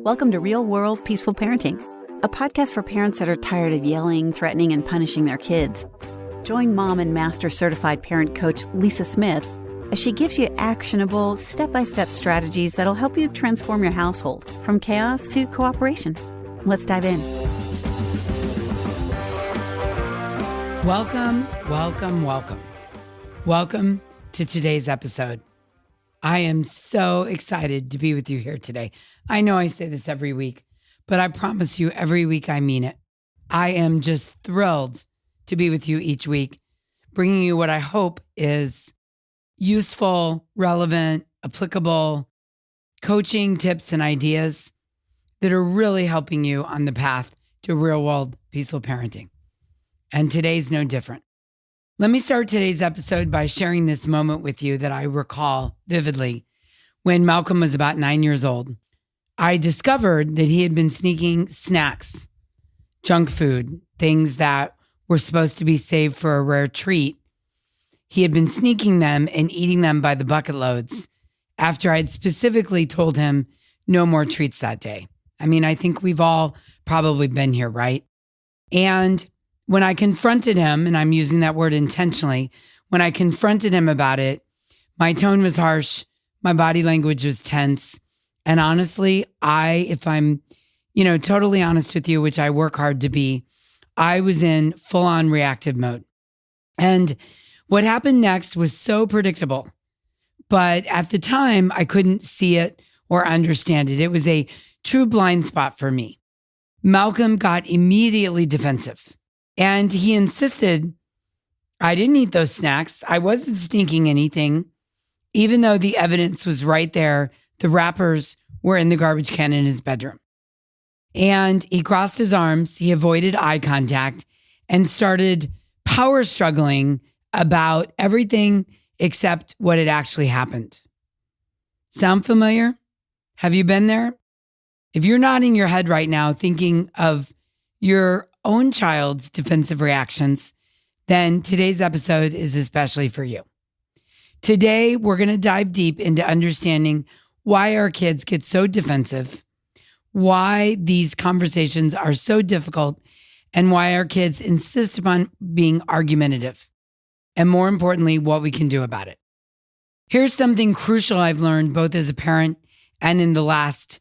Welcome to Real World Peaceful Parenting, a podcast for parents that are tired of yelling, threatening, and punishing their kids. Join mom and master certified parent coach Lisa Smith as she gives you actionable, step-by-step strategies that'll help you transform your household from chaos to cooperation. Let's dive in. Welcome to today's episode. I am so excited to be with you here today. I know I say this every week, but I promise you every week I mean it. I am just thrilled to be with you each week, bringing you what I hope is useful, relevant, applicable coaching tips and ideas that are really helping you on the path to real world peaceful parenting. And today's no different. Let me start today's episode by sharing this moment with you that I recall vividly. When Malcolm was about 9 years old, I discovered that he had been sneaking snacks, junk food, things that were supposed to be saved for a rare treat. He had been sneaking them and eating them by the bucket loads after I'd specifically told him no more treats that day. I mean, I think we've all probably been here, right? And when I confronted him, and I'm using that word intentionally, when I confronted him about it, my tone was harsh, my body language was tense. And honestly, if I'm, totally honest with you, which I work hard to be, I was in full-on reactive mode. And what happened next was so predictable. But at the time, I couldn't see it or understand it. It was a true blind spot for me. Malcolm got immediately defensive. And he insisted I didn't eat those snacks. I wasn't sneaking anything, even though the evidence was right there. The wrappers were in the garbage can in his bedroom. And he crossed his arms. He avoided eye contact and started power struggling about everything except what had actually happened. Sound familiar? Have you been there? If you're nodding your head right now, thinking of your own child's defensive reactions, then today's episode is especially for you. Today, we're going to dive deep into understanding why our kids get so defensive, why these conversations are so difficult, and why our kids insist upon being argumentative, and more importantly, what we can do about it. Here's something crucial I've learned both as a parent and in the last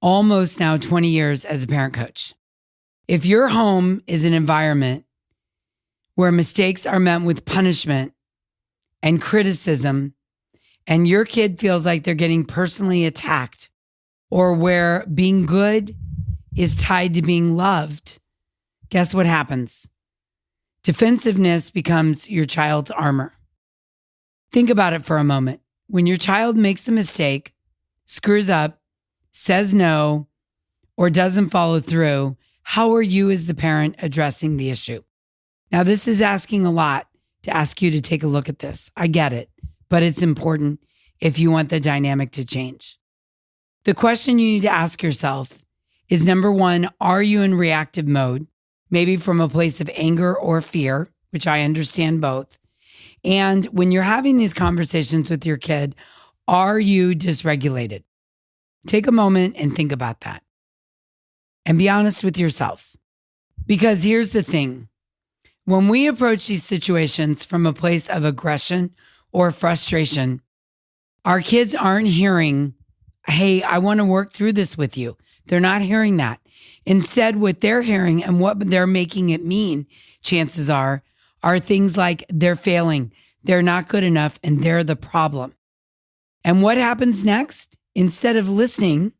almost now 20 years as a parent coach. If your home is an environment where mistakes are met with punishment and criticism, and your kid feels like they're getting personally attacked, or where being good is tied to being loved, guess what happens? Defensiveness becomes your child's armor. Think about it for a moment. When your child makes a mistake, screws up, says no, or doesn't follow through, how are you as the parent addressing the issue? Now, this is asking a lot to ask you to take a look at this. I get it, but it's important if you want the dynamic to change. The question you need to ask yourself is, number one, are you in reactive mode? Maybe from a place of anger or fear, which I understand both. And when you're having these conversations with your kid, are you dysregulated? Take a moment and think about that. And be honest with yourself. Because here's the thing. When we approach these situations from a place of aggression or frustration, our kids aren't hearing, hey, I want to work through this with you. They're not hearing that. Instead, what they're hearing and what they're making it mean, chances are things like they're failing, they're not good enough, and they're the problem. And what happens next? Instead of listening,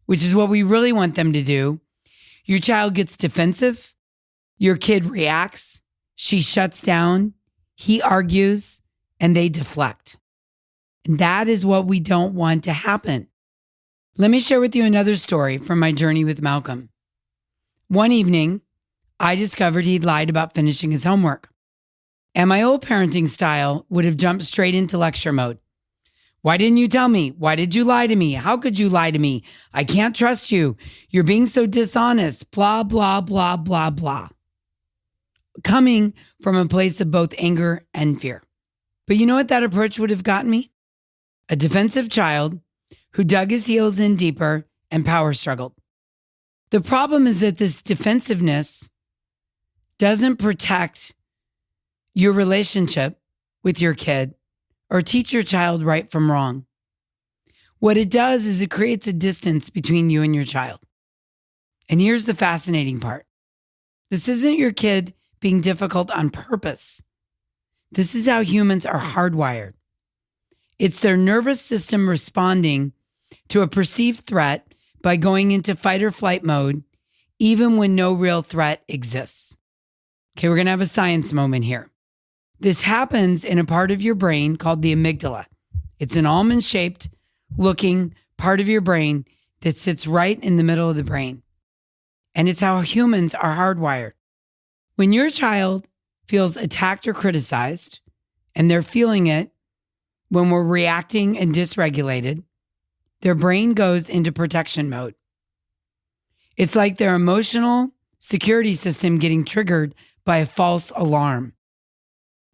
which is what we really want them to do, your child gets defensive, your kid reacts, she shuts down, he argues, and they deflect. And that is what we don't want to happen. Let me share with you another story from my journey with Malcolm. One evening, I discovered he'd lied about finishing his homework. And my old parenting style would have jumped straight into lecture mode. Why didn't you tell me? Why did you lie to me? How could you lie to me? I can't trust you. You're being so dishonest. Blah, blah, blah, blah, blah. Coming from a place of both anger and fear. But you know what that approach would have gotten me? A defensive child who dug his heels in deeper and power struggled. The problem is that this defensiveness doesn't protect your relationship with your kid or teach your child right from wrong. What it does is it creates a distance between you and your child. And here's the fascinating part. This isn't your kid being difficult on purpose. This is how humans are hardwired. It's their nervous system responding to a perceived threat by going into fight or flight mode, even when no real threat exists. Okay, we're going to have a science moment here. This happens in a part of your brain called the amygdala. It's an almond-shaped looking part of your brain that sits right in the middle of the brain. And it's how humans are hardwired. When your child feels attacked or criticized, and they're feeling it when we're reacting and dysregulated, their brain goes into protection mode. It's like their emotional security system getting triggered by a false alarm.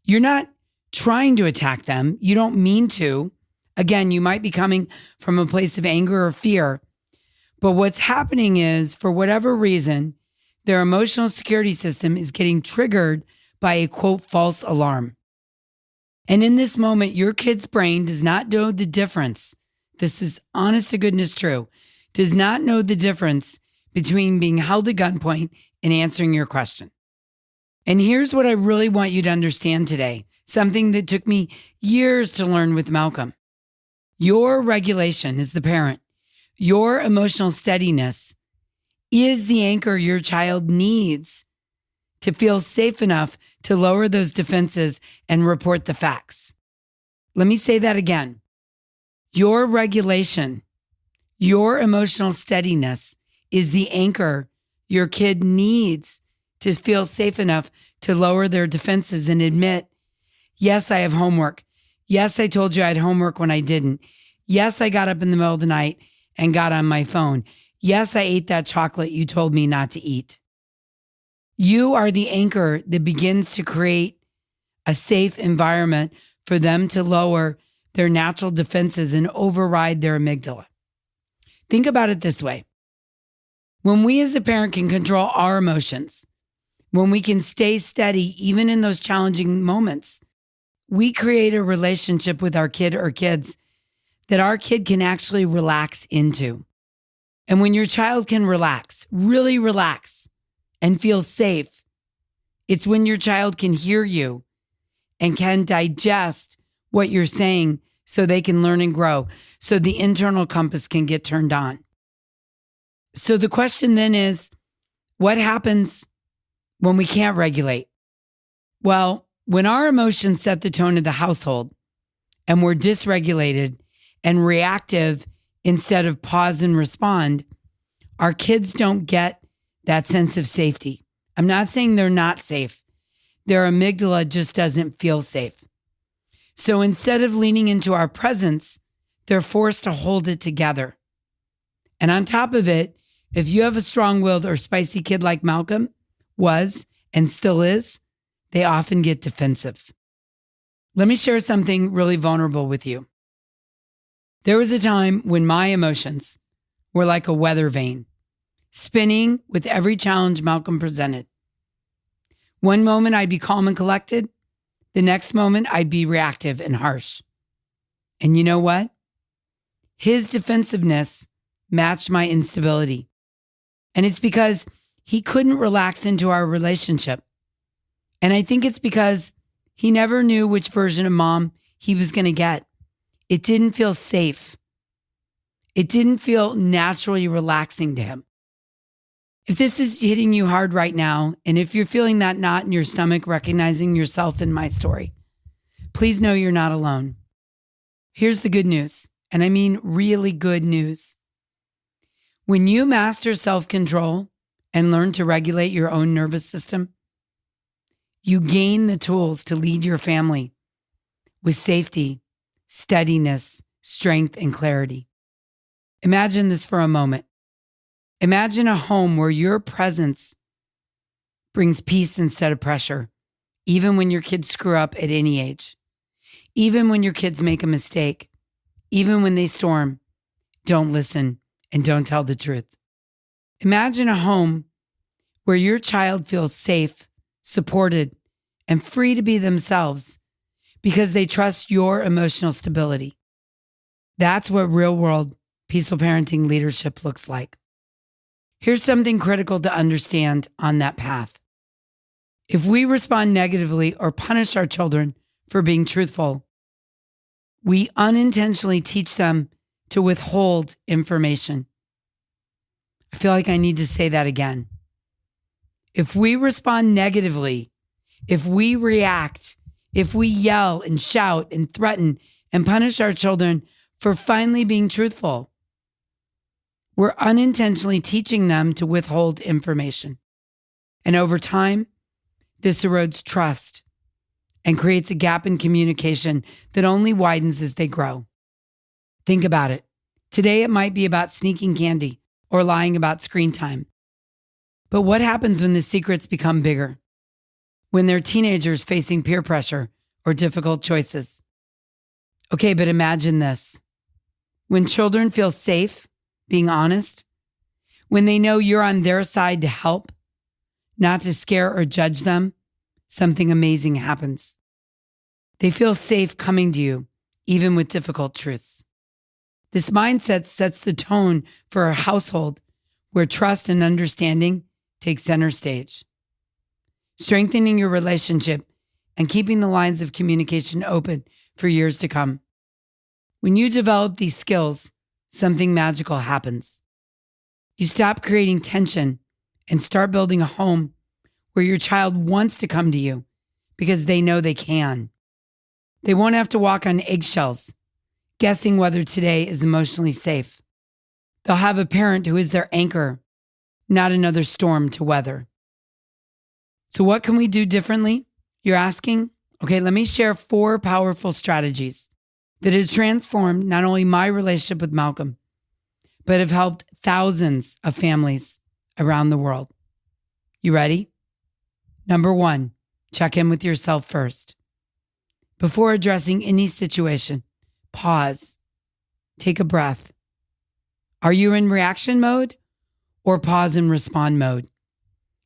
You're not trying to attack them. You don't mean to. Again, you might be coming from a place of anger or fear. But what's happening is, for whatever reason, their emotional security system is getting triggered by a, quote, false alarm. And in this moment, your kid's brain does not know the difference. This is honest to goodness true. Does not know the difference between being held at gunpoint and answering your question. And here's what I really want you to understand today, something that took me years to learn with Malcolm. Your regulation as the parent, your emotional steadiness is the anchor your child needs to feel safe enough to lower those defenses and report the facts. Let me say that again. Your regulation, your emotional steadiness is the anchor your kid needs to feel safe enough to lower their defenses and admit, yes, I have homework. Yes, I told you I had homework when I didn't. Yes, I got up in the middle of the night and got on my phone. Yes, I ate that chocolate you told me not to eat. You are the anchor that begins to create a safe environment for them to lower their natural defenses and override their amygdala. Think about it this way. When we as a parent can control our emotions, when we can stay steady even in those challenging moments, we create a relationship with our kid or kids that our kid can actually relax into. And when your child can relax, really relax, and feel safe, it's when your child can hear you and can digest what you're saying so they can learn and grow, so the internal compass can get turned on. So the question then is, what happens when we can't regulate? Well, when our emotions set the tone of the household and we're dysregulated and reactive instead of pause and respond, our kids don't get that sense of safety. I'm not saying they're not safe. Their amygdala just doesn't feel safe. So instead of leaning into our presence, they're forced to hold it together. And on top of it, if you have a strong-willed or spicy kid like Malcolm was and still is, they often get defensive. Let me share something really vulnerable with you. There was a time when my emotions were like a weather vane, spinning with every challenge Malcolm presented. One moment I'd be calm and collected. The next moment I'd be reactive and harsh. And you know what? His defensiveness matched my instability. And it's because he couldn't relax into our relationship. And I think it's because he never knew which version of mom he was going to get. It didn't feel safe. It didn't feel naturally relaxing to him. If this is hitting you hard right now, and if you're feeling that knot in your stomach, recognizing yourself in my story, please know you're not alone. Here's the good news, and I mean really good news. When you master self-control and learn to regulate your own nervous system, you gain the tools to lead your family with safety, steadiness, strength, and clarity. Imagine this for a moment. Imagine a home where your presence brings peace instead of pressure, even when your kids screw up at any age, even when your kids make a mistake, even when they storm, don't listen, and don't tell the truth. Imagine a home where your child feels safe, supported, and free to be themselves because they trust your emotional stability. That's what real-world peaceful parenting leadership looks like. Here's something critical to understand on that path. If we respond negatively or punish our children for being truthful, we unintentionally teach them to withhold information. I feel like I need to say that again. If we respond negatively, if we react, if we yell and shout and threaten and punish our children for finally being truthful, we're unintentionally teaching them to withhold information. And over time, this erodes trust and creates a gap in communication that only widens as they grow. Think about it. Today, it might be about sneaking candy or lying about screen time. But what happens when the secrets become bigger? When they're teenagers facing peer pressure or difficult choices? Okay, but imagine this. When children feel safe being honest, when they know you're on their side to help, not to scare or judge them, something amazing happens. They feel safe coming to you, even with difficult truths. This mindset sets the tone for a household where trust and understanding take center stage. Strengthening your relationship and keeping the lines of communication open for years to come. When you develop these skills, something magical happens. You stop creating tension and start building a home where your child wants to come to you because they know they can. They won't have to walk on eggshells, guessing whether today is emotionally safe. They'll have a parent who is their anchor, not another storm to weather. So what can we do differently? You're asking? Okay, let me share 4 powerful strategies that have transformed not only my relationship with Malcolm, but have helped thousands of families around the world. You ready? Number 1, check in with yourself first. Before addressing any situation, pause. Take a breath. Are you in reaction mode or pause and respond mode?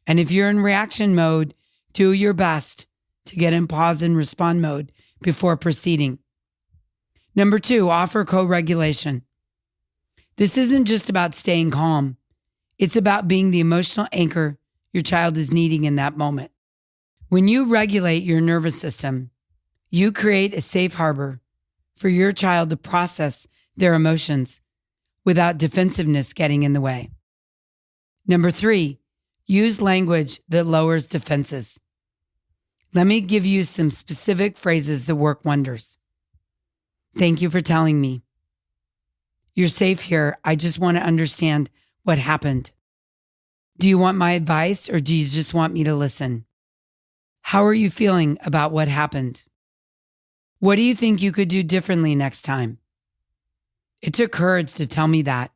And if you're in reaction mode, do your best to get in pause and respond mode before proceeding. Number 2, offer co-regulation. This isn't just about staying calm. It's about being the emotional anchor your child is needing in that moment. When you regulate your nervous system, you create a safe harbor for your child to process their emotions without defensiveness getting in the way. Number 3, use language that lowers defenses. Let me give you some specific phrases that work wonders. Thank you for telling me. You're safe here. I just want to understand what happened. Do you want my advice or do you just want me to listen? How are you feeling about what happened? What do you think you could do differently next time? It took courage to tell me that.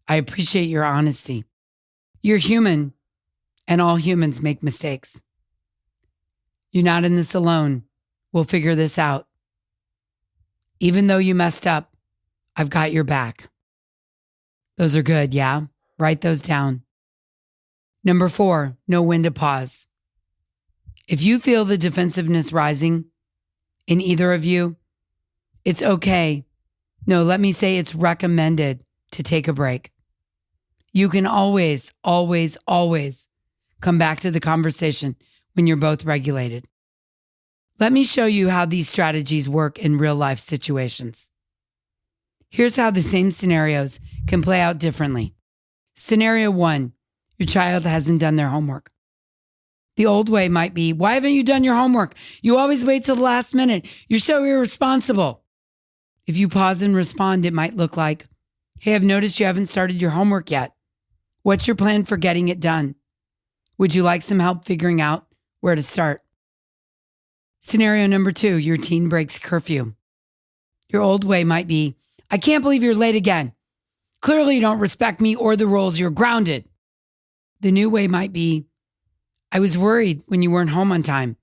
I appreciate your honesty. You're human, and all humans make mistakes. You're not in this alone. We'll figure this out. Even though you messed up, I've got your back. Those are good, yeah? Write those down. Number 4, know when to pause. If you feel the defensiveness rising in either of you, it's okay. No, let me say it's recommended to take a break. You can always, always, always come back to the conversation when you're both regulated. Let me show you how these strategies work in real life situations. Here's how the same scenarios can play out differently. Scenario 1, your child hasn't done their homework. The old way might be, why haven't you done your homework? You always wait till the last minute. You're so irresponsible. If you pause and respond, it might look like, hey, I've noticed you haven't started your homework yet. What's your plan for getting it done? Would you like some help figuring out where to start? Scenario number 2, your teen breaks curfew. Your old way might be, I can't believe you're late again. Clearly you don't respect me or the rules. You're grounded. The new way might be, I was worried when you weren't home on time.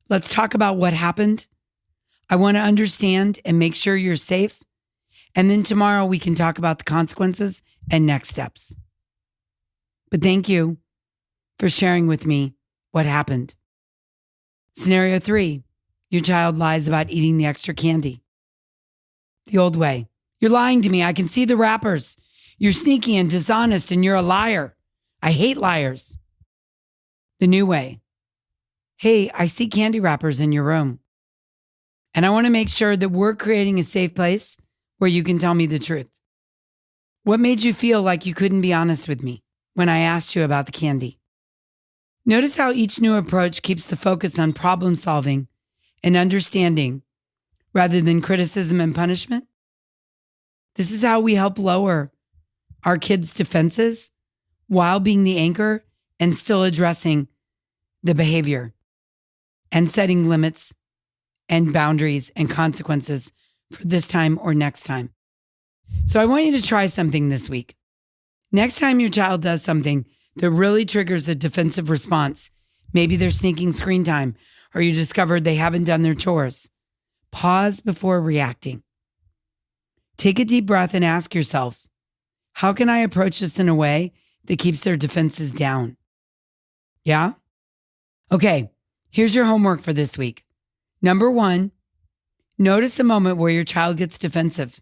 Let's talk about what happened. I want to understand and make sure you're safe. And then tomorrow we can talk about the consequences and next steps. But thank you for sharing with me what happened. Scenario 3, your child lies about eating the extra candy. The old way. You're lying to me. I can see the wrappers. You're sneaky and dishonest and you're a liar. I hate liars. The new way. Hey, I see candy wrappers in your room. And I want to make sure that we're creating a safe place where you can tell me the truth. What made you feel like you couldn't be honest with me when I asked you about the candy? Notice how each new approach keeps the focus on problem solving and understanding rather than criticism and punishment. This is how we help lower our kids' defenses while being the anchor and still addressing the behavior and setting limits and boundaries and consequences for this time or next time. So I want you to try something this week. Next time your child does something that really triggers a defensive response, maybe they're sneaking screen time or you discovered they haven't done their chores, pause before reacting. Take a deep breath and ask yourself, how can I approach this in a way that keeps their defenses down? Yeah? Okay, here's your homework for this week. Number 1, notice a moment where your child gets defensive.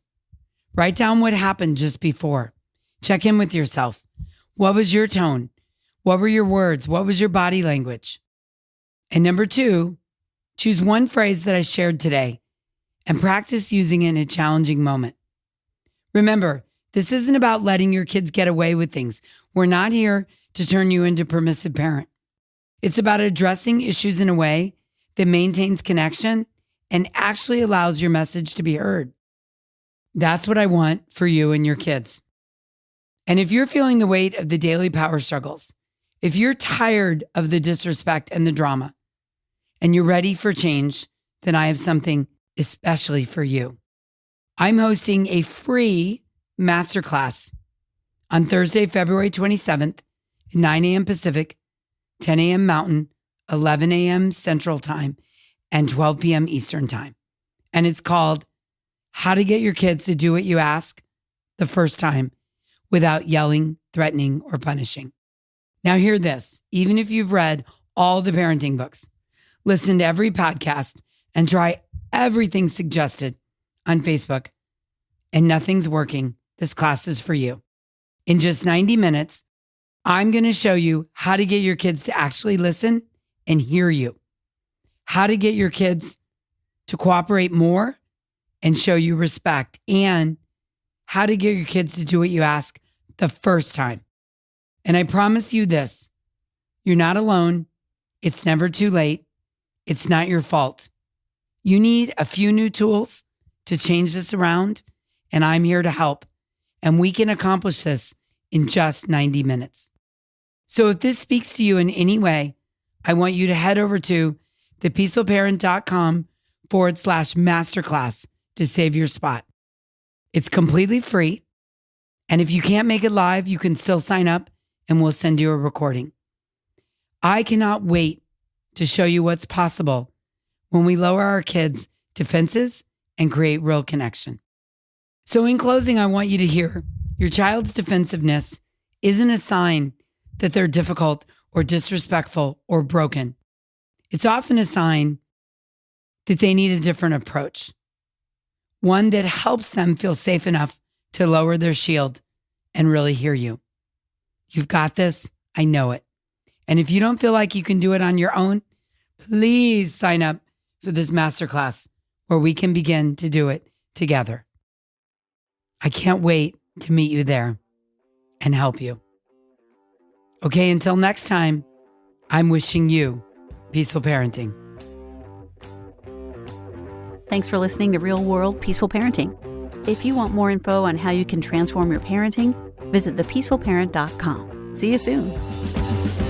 Write down what happened just before. Check in with yourself. What was your tone? What were your words? What was your body language? And number 2, choose one phrase that I shared today and practice using it in a challenging moment. Remember, this isn't about letting your kids get away with things. We're not here to turn you into a permissive parent. It's about addressing issues in a way that maintains connection and actually allows your message to be heard. That's what I want for you and your kids. And if you're feeling the weight of the daily power struggles, if you're tired of the disrespect and the drama, and you're ready for change, then I have something especially for you. I'm hosting a free masterclass on Thursday, February 27th, 9 a.m. Pacific, 10 a.m. Mountain, 11 a.m. Central Time, and 12 p.m. Eastern Time. And it's called How to Get Your Kids to Do What You Ask the First Time Without Yelling, Threatening, or Punishing. Now hear this, even if you've read all the parenting books, listen to every podcast, and try everything suggested on Facebook, and nothing's working, this class is for you. In just 90 minutes, I'm going to show you how to get your kids to actually listen and hear you, how to get your kids to cooperate more and show you respect, and how to get your kids to do what you ask the first time. And I promise you this, you're not alone. It's never too late. It's not your fault. You need a few new tools to change this around, and I'm here to help. And we can accomplish this in just 90 minutes. So if this speaks to you in any way, I want you to head over to thepeacefulparent.com/masterclass to save your spot. It's completely free. And if you can't make it live, you can still sign up and we'll send you a recording. I cannot wait to show you what's possible when we lower our kids' defenses and create real connection. So in closing, I want you to hear your child's defensiveness isn't a sign that they're difficult or disrespectful or broken. It's often a sign that they need a different approach, one that helps them feel safe enough to lower their shield and really hear you. You've got this. I know it. And if you don't feel like you can do it on your own, please sign up for this masterclass where we can begin to do it together. I can't wait to meet you there and help you. Okay, until next time, I'm wishing you peaceful parenting. Thanks for listening to Real World Peaceful Parenting. If you want more info on how you can transform your parenting, visit thepeacefulparent.com. See you soon.